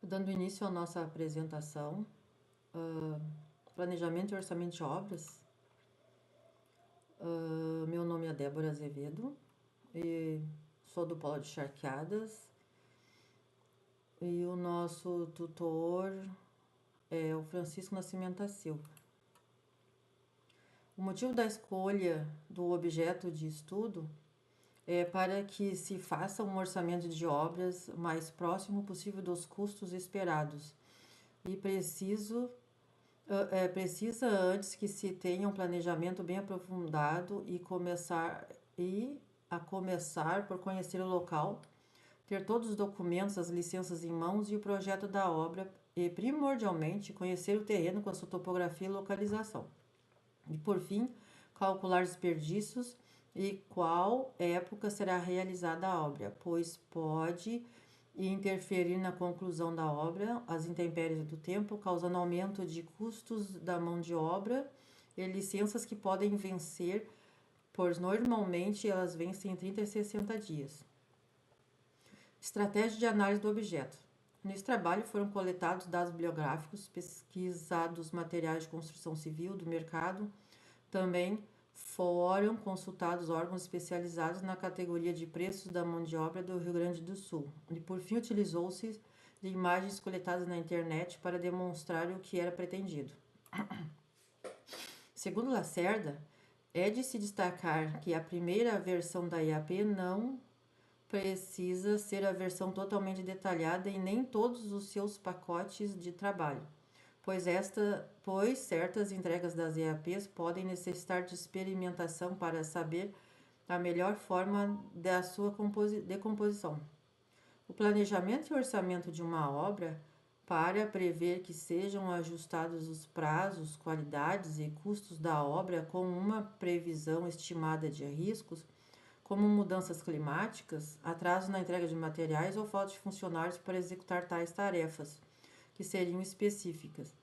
Dando início à nossa apresentação, planejamento e orçamento de obras. Meu nome é Débora Azevedo e sou do Polo de Charqueadas e o nosso tutor é o Francisco Nascimento da Silva. O motivo da escolha do objeto de estudo é para que se faça um orçamento de obras mais próximo possível dos custos esperados e precisa antes que se tenha um planejamento bem aprofundado e a começar por conhecer o local, ter todos os documentos, as licenças em mãos e o projeto da obra e, primordialmente, conhecer o terreno com a sua topografia e localização. E, por fim, calcular desperdícios e qual época será realizada a obra, pois pode interferir na conclusão da obra, as intempéries do tempo, causando aumento de custos da mão de obra e licenças que podem vencer, pois normalmente elas vencem em 30 e 60 dias. Estratégia de análise do objeto. Nesse trabalho foram coletados dados bibliográficos, pesquisados materiais de construção civil do mercado, também foram consultados órgãos especializados na categoria de preços da mão de obra do Rio Grande do Sul. E, por fim, utilizou-se de imagens coletadas na internet para demonstrar o que era pretendido. Segundo Lacerda, é de se destacar que a primeira versão da IAP não precisa ser a versão totalmente detalhada em nem todos os seus pacotes de trabalho, pois certas entregas das EAPs podem necessitar de experimentação para saber a melhor forma da sua decomposição. O planejamento e orçamento de uma obra para prever que sejam ajustados os prazos, qualidades e custos da obra com uma previsão estimada de riscos, como mudanças climáticas, atraso na entrega de materiais ou falta de funcionários para executar tais tarefas, que seriam específicas.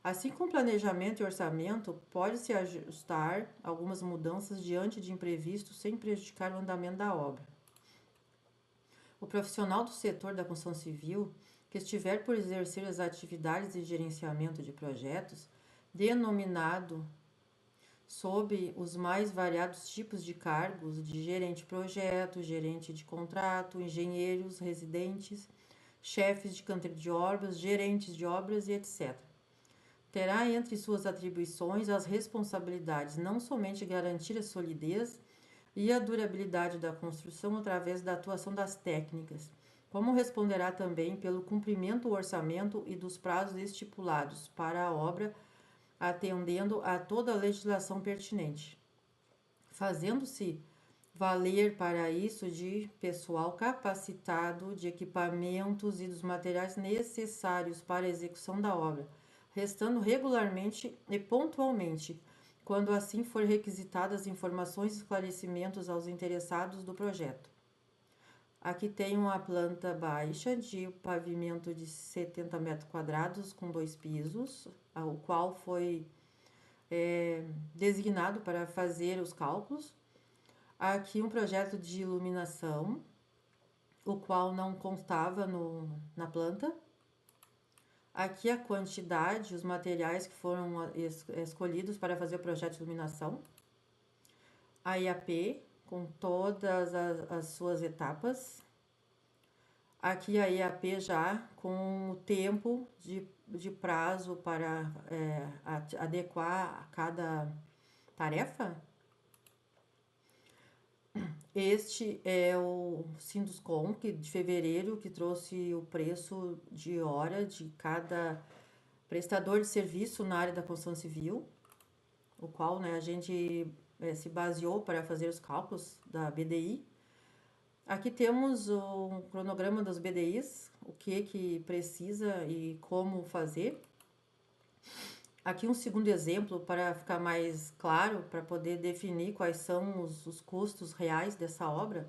Assim como planejamento e orçamento, pode-se ajustar algumas mudanças diante de imprevistos sem prejudicar o andamento da obra. O profissional do setor da construção civil que estiver por exercer as atividades de gerenciamento de projetos, denominado sob os mais variados tipos de cargos de gerente de projeto, gerente de contrato, engenheiros, residentes, chefes de canteiro de obras, gerentes de obras e etc. Terá entre suas atribuições as responsabilidades não somente de garantir a solidez e a durabilidade da construção através da atuação das técnicas, como responderá também pelo cumprimento do orçamento e dos prazos estipulados para a obra, atendendo a toda a legislação pertinente, fazendo-se valer para isso de pessoal capacitado, de equipamentos e dos materiais necessários para a execução da obra, restando regularmente e pontualmente, quando assim for requisitadas informações e esclarecimentos aos interessados do projeto. Aqui tem uma planta baixa de pavimento de 70 metros quadrados com 2 pisos, o qual foi designado para fazer os cálculos. Aqui um projeto de iluminação, o qual não constava na planta. Aqui a quantidade, os materiais que foram escolhidos para fazer o projeto de iluminação. A IAP, com todas as suas etapas. Aqui a IAP já com o tempo de prazo para adequar a cada tarefa. Este é o Sinduscom de fevereiro, que trouxe o preço de hora de cada prestador de serviço na área da construção civil, o qual a gente se baseou para fazer os cálculos da BDI. Aqui temos o cronograma dos BDIs, o que precisa e como fazer. Aqui um segundo exemplo para ficar mais claro, para poder definir quais são os custos reais dessa obra,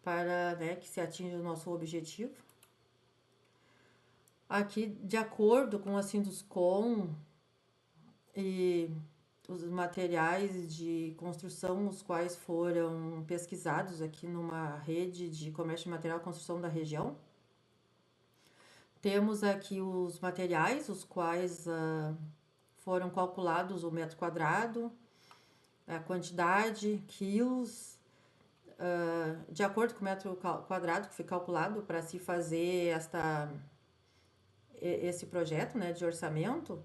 para que se atinja o nosso objetivo. Aqui, de acordo com a Sinduscom e os materiais de construção, os quais foram pesquisados aqui numa rede de comércio de material e construção da região, Temos aqui os materiais, os quais foram calculados o metro quadrado, a quantidade, quilos, de acordo com o metro quadrado que foi calculado para se fazer esse projeto, né, de orçamento.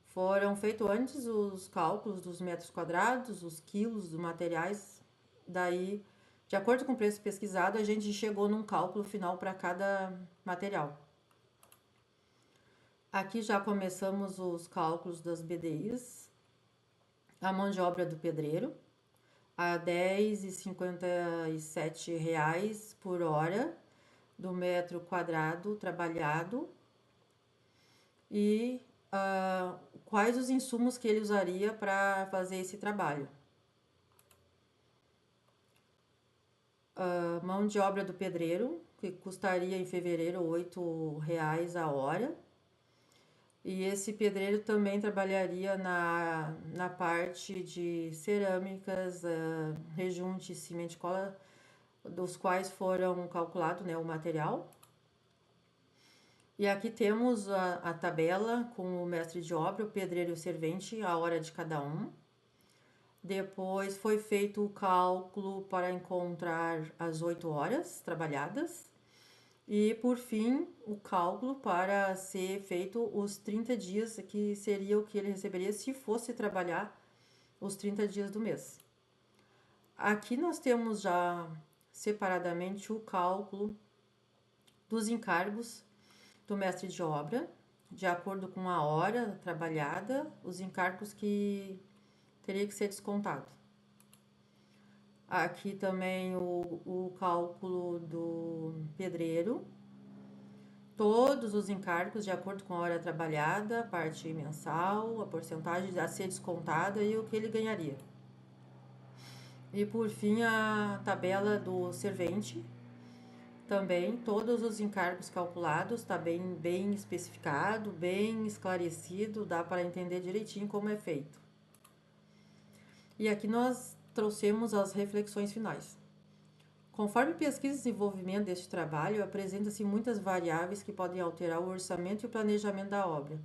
Foram feitos antes os cálculos dos metros quadrados, os quilos dos materiais. Daí, de acordo com o preço pesquisado, a gente chegou num cálculo final para cada material. Aqui já começamos os cálculos das BDIs. A mão de obra do pedreiro a R$ 10,57 por hora do metro quadrado trabalhado. E quais os insumos que ele usaria para fazer esse trabalho. Mão de obra do pedreiro, que custaria em fevereiro R$ 8,00 a hora. E esse pedreiro também trabalharia na parte de cerâmicas, rejunte, cimento e cola, dos quais foram calculado, né, o material. E aqui temos a tabela com o mestre de obra, o pedreiro e o servente, a hora de cada um. Depois foi feito o cálculo para encontrar as 8 horas trabalhadas. E, por fim, o cálculo para ser feito os 30 dias, que seria o que ele receberia se fosse trabalhar os 30 dias do mês. Aqui nós temos já separadamente o cálculo dos encargos do mestre de obra, de acordo com a hora trabalhada, os encargos que teria que ser descontado. Aqui também o cálculo do pedreiro, todos os encargos de acordo com a hora trabalhada, a parte mensal, a porcentagem a ser descontada e o que ele ganharia. E por fim a tabela do servente, também todos os encargos calculados, está bem especificado, bem esclarecido, dá para entender direitinho como é feito. E aqui nós trouxemos as reflexões finais. Conforme pesquisa e desenvolvimento deste trabalho, apresenta-se muitas variáveis que podem alterar o orçamento e o planejamento da obra.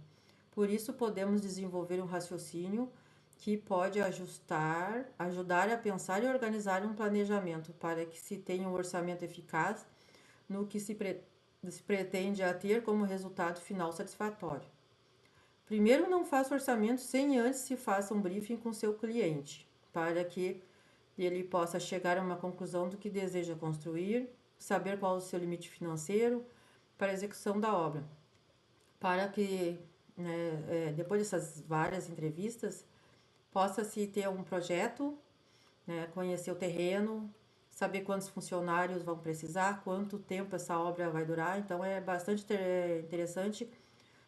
Por isso, podemos desenvolver um raciocínio que pode ajudar a pensar e organizar um planejamento para que se tenha um orçamento eficaz no que se pretende a ter como resultado final satisfatório. Primeiro, não faça orçamento sem antes se faça um briefing com seu cliente, para que ele possa chegar a uma conclusão do que deseja construir, saber qual é o seu limite financeiro para a execução da obra. Para que, depois dessas várias entrevistas, possa-se ter um projeto, conhecer o terreno, saber quantos funcionários vão precisar, quanto tempo essa obra vai durar. Então, é bastante interessante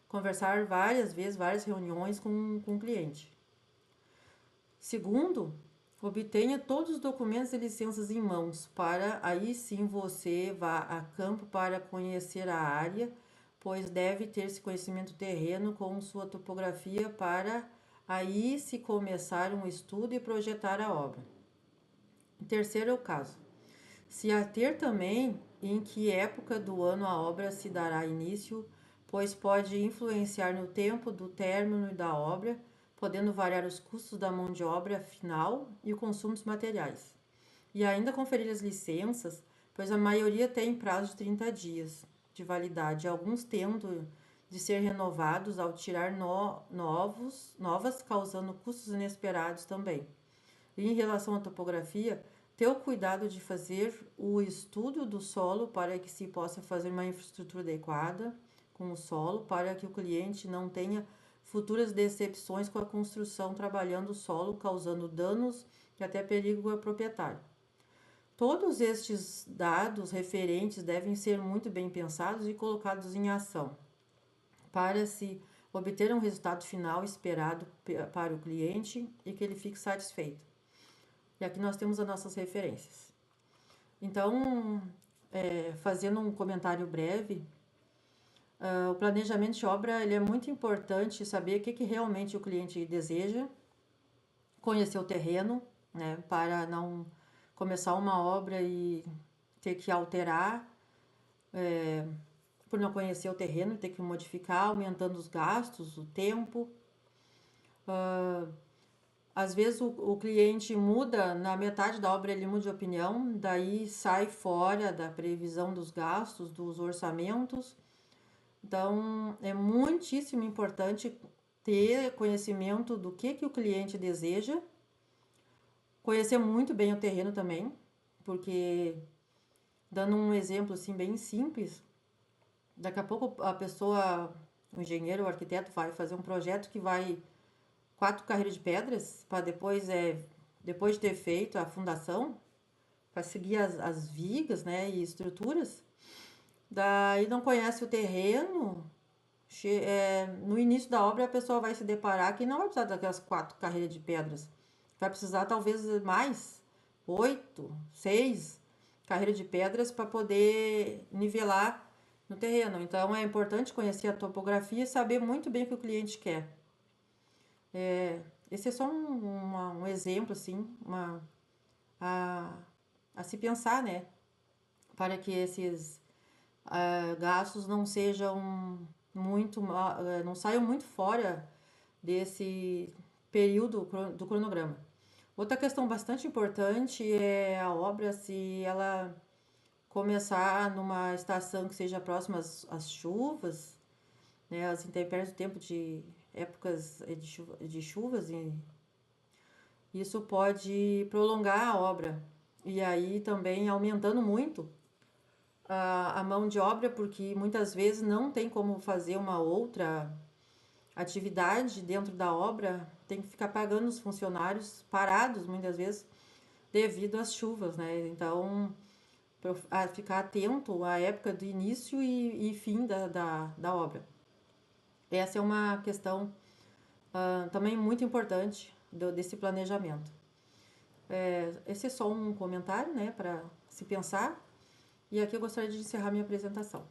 conversar várias vezes, várias reuniões com o cliente. Segundo, obtenha todos os documentos e licenças em mãos, para aí sim você vá a campo para conhecer a área, pois deve ter esse conhecimento terreno com sua topografia para aí se começar um estudo e projetar a obra. Em terceiro é o caso. Se ater também em que época do ano a obra se dará início, pois pode influenciar no tempo do término da obra, podendo variar os custos da mão de obra final e o consumo dos materiais. E ainda conferir as licenças, pois a maioria tem prazo de 30 dias de validade, alguns tendo de ser renovados ao tirar novas, causando custos inesperados também. E em relação à topografia, ter o cuidado de fazer o estudo do solo para que se possa fazer uma infraestrutura adequada com o solo, para que o cliente não tenha futuras decepções com a construção trabalhando o solo, causando danos e até perigo ao proprietário. Todos estes dados referentes devem ser muito bem pensados e colocados em ação, para se obter um resultado final esperado para o cliente e que ele fique satisfeito. E aqui nós temos as nossas referências. Então, fazendo um comentário breve, o planejamento de obra ele é muito importante saber o que realmente o cliente deseja, conhecer o terreno, para não começar uma obra e ter que alterar, por não conhecer o terreno, ter que modificar, aumentando os gastos, o tempo. Às vezes o cliente muda, na metade da obra ele muda de opinião, daí sai fora da previsão dos gastos, dos orçamentos. Então, é muitíssimo importante ter conhecimento do que o cliente deseja, conhecer muito bem o terreno também, porque, dando um exemplo assim bem simples, daqui a pouco a pessoa, o engenheiro, o arquiteto vai fazer um projeto que vai 4 carreiras de pedras para depois de ter feito a fundação, para seguir as vigas, né, e estruturas. Daí não conhece o terreno. No início da obra a pessoa vai se deparar que não vai precisar daquelas 4 carreiras de pedras. Vai precisar talvez mais, 8, 6 carreiras de pedras para poder nivelar no terreno. Então é importante conhecer a topografia e saber muito bem o que o cliente quer. Esse é só um exemplo, assim, a, a se pensar, né? Para que esses gastos não sejam não saiam muito fora desse período do cronograma. Outra questão bastante importante é a obra, se ela começar numa estação que seja próxima às chuvas, né, às intempéries do tempo de épocas de chuvas, e isso pode prolongar a obra e aí também aumentando muito a mão de obra, porque muitas vezes não tem como fazer uma outra atividade dentro da obra, tem que ficar pagando os funcionários parados muitas vezes devido às chuvas, né? Então, ficar atento à época do início e fim da obra. Essa é uma questão também muito importante desse planejamento. Esse é só um comentário, né, para se pensar. E aqui eu gostaria de encerrar minha apresentação.